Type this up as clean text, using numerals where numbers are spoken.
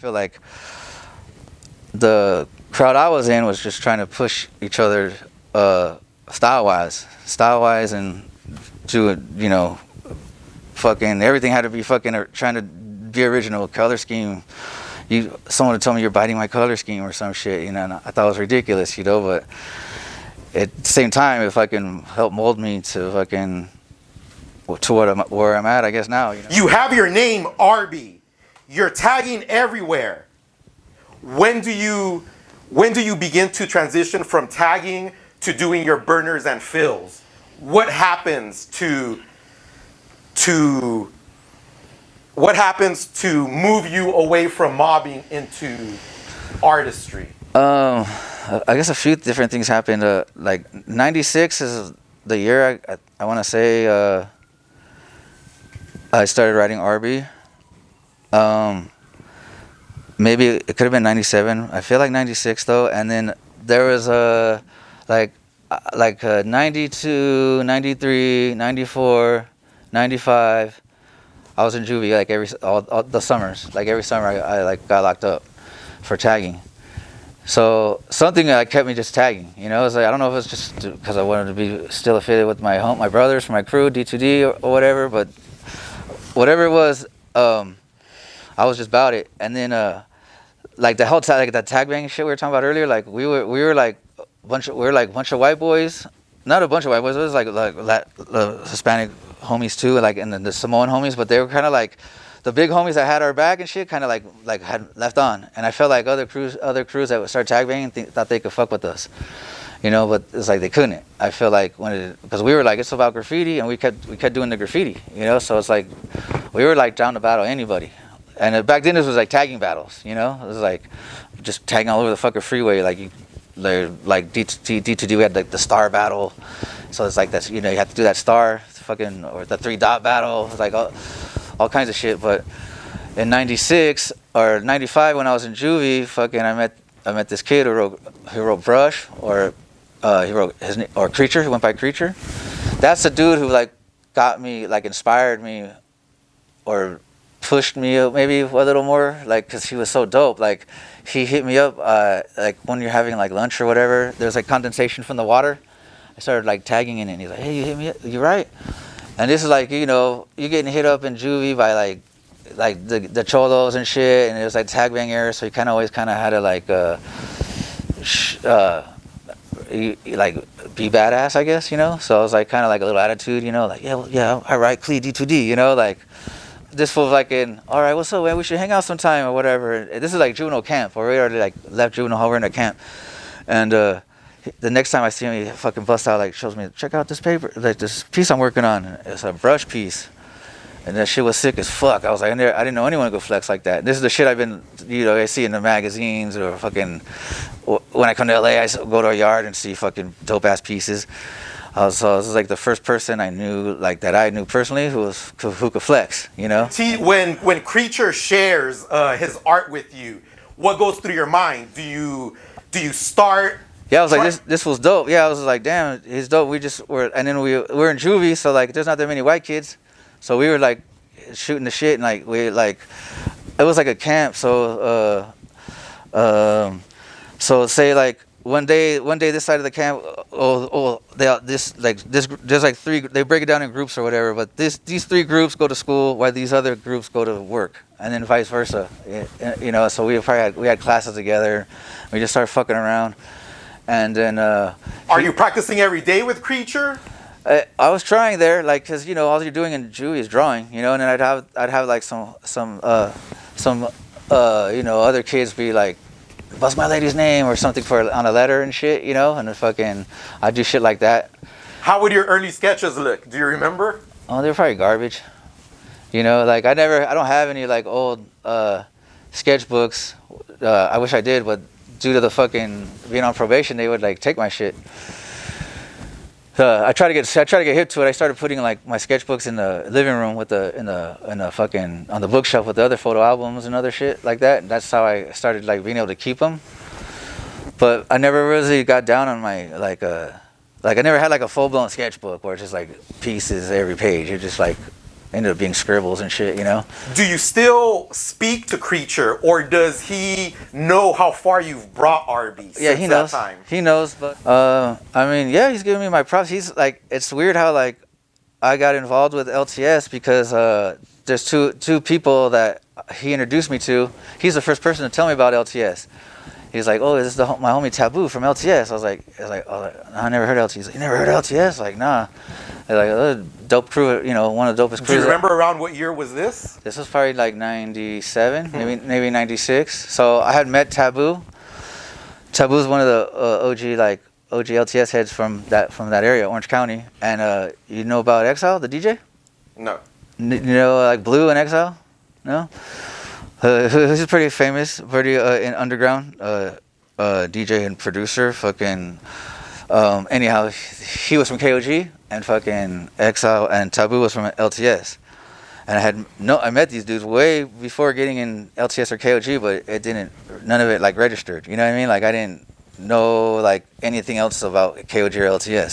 feel like the crowd I was in was just trying to push each other style-wise, and do, you know, fucking everything had to be fucking trying to be original. Color scheme, someone would tell me you're biting my color scheme or some shit, you know, and I thought it was ridiculous, you know, but at the same time, it fucking helped mold me to fucking where I'm at, I guess now. You know? You have your name, ARBE. You're tagging everywhere. When do you begin to transition from tagging to doing your burners and fills? What happens to move you away from mobbing into artistry? I guess a few different things happened. Like 96 is the year I want to say I started writing ARBE. Maybe it could have been 97. I feel like 96 though. And then there was like 92, 93, 94, 95. I was in juvie like all the summers. Like every summer I like got locked up for tagging. So something that kept me just tagging, you know. It's like, I don't know if it's just because I wanted to be still affiliated with my brothers, my crew, D2D or whatever, but whatever it was, I was just about it. And then like the whole that tag banging shit we were talking about earlier, like we were like a bunch of white boys, not a bunch of white boys, it was like Hispanic homies too, like, and the Samoan homies, but they were kind of like the big homies that had our back and shit, kind of like had left on. And I felt like other crews that would start tag banging thought they could fuck with us, you know, but it's like they couldn't. I feel like because we were like, it's about graffiti, and we kept doing the graffiti, you know. So it's like we were like down to battle anybody. And back then this was like tagging battles, you know. It was like just tagging all over the fucking freeway, like D2D. We had like the star battle, so it's like that's, you know, you have to do that star fucking, or the 3-dot battle. It's like all kinds of shit. But in 96 or 95 when I was in juvie, fucking I met this kid who wrote Brush, or he wrote or Creature. He went by Creature. That's the dude who like got me, like inspired me, or pushed me up maybe a little more, like, because he was so dope. Like he hit me up like when you're having like lunch or whatever, there's like condensation from the water. I started like tagging in it, and he's like, hey, you hit me up, you right? And this is like, you know, you getting hit up in juvie by like the cholos and shit, and it was like tag bang era, so you kind of always kind of had to like like be badass, I guess, you know. So I was like kind of like a little attitude, you know, like yeah, I write Clee D2D, you know, like this was like all right, what's up, man? We should hang out sometime or whatever. This is like juvenile camp, or we already like left juvenile hall, we're in a camp, and the next time I see him, he fucking busts out, like shows me, check out this paper, like this piece I'm working on. It's a brush piece, and that shit was sick as fuck. I was like, I didn't know anyone could flex like that. This is the shit I've been, you know, I see in the magazines, or fucking when I come to LA, I go to a yard and see fucking dope ass pieces. So this was like the first person I knew, like that I knew personally, who could flex, you know. See, when Creature shares his art with you, what goes through your mind? Do you start? Yeah, I was like, this was dope. Yeah, I was like, damn, he's dope. And then we were in juvie, so like there's not that many white kids, so we were like shooting the shit, and like it was like a camp. So so say like one day this side of the camp, there's like three, they break it down in groups or whatever, but these 3 groups go to school while these other groups go to work, and then vice versa, you know. So we had classes together, we just started fucking around. And then are you practicing every day with Creature? I was trying there, like, because, you know, all you're doing in juvie is drawing, you know. And then I'd have like some you know, other kids be like, what's my lady's name or something on a letter and shit, you know. And then fucking I'd do shit like that. How would your early sketches look? Do you remember? Oh, they were probably garbage, you know. Like I don't have any like old sketchbooks. I wish I did, but due to the fucking being on probation, they would like take my shit. I try to get hip to it. I started putting like my sketchbooks in the living room with in the fucking on the bookshelf with the other photo albums and other shit like that. And that's how I started like being able to keep them. But I never really got down on my like I never had like a full blown sketchbook where it's just like pieces every page. You're just like ended up being scribbles and shit, you know. Do you still speak to Creature, or does he know how far you've brought ARBE since Yeah, he knows. that time? He knows, but I mean, yeah, he's giving me my props. He's like, it's weird how like I got involved with LTS because there's two people that he introduced me to. He's the first person to tell me about LTS. He's like, oh, is this my homie Taboo from LTS? I was like, I never heard of LTS. He's like, you never heard of LTS? Like, nah. They're like, oh, dope crew, you know, one of the dopest crews. Do you remember around what year was this? This was probably like 97, maybe 96. So I had met Taboo. Taboo's one of the OG LTS heads from that area, Orange County. And you know about Exile, the DJ? No. You know, like Blue and Exile? No? He's pretty famous, pretty in underground DJ and producer. Fucking anyhow, he was from KOG, and fucking Exile and Taboo was from LTS. And I met these dudes way before getting in LTS or KOG, but none of it like registered. You know what I mean? Like I didn't know like anything else about KOG or LTS.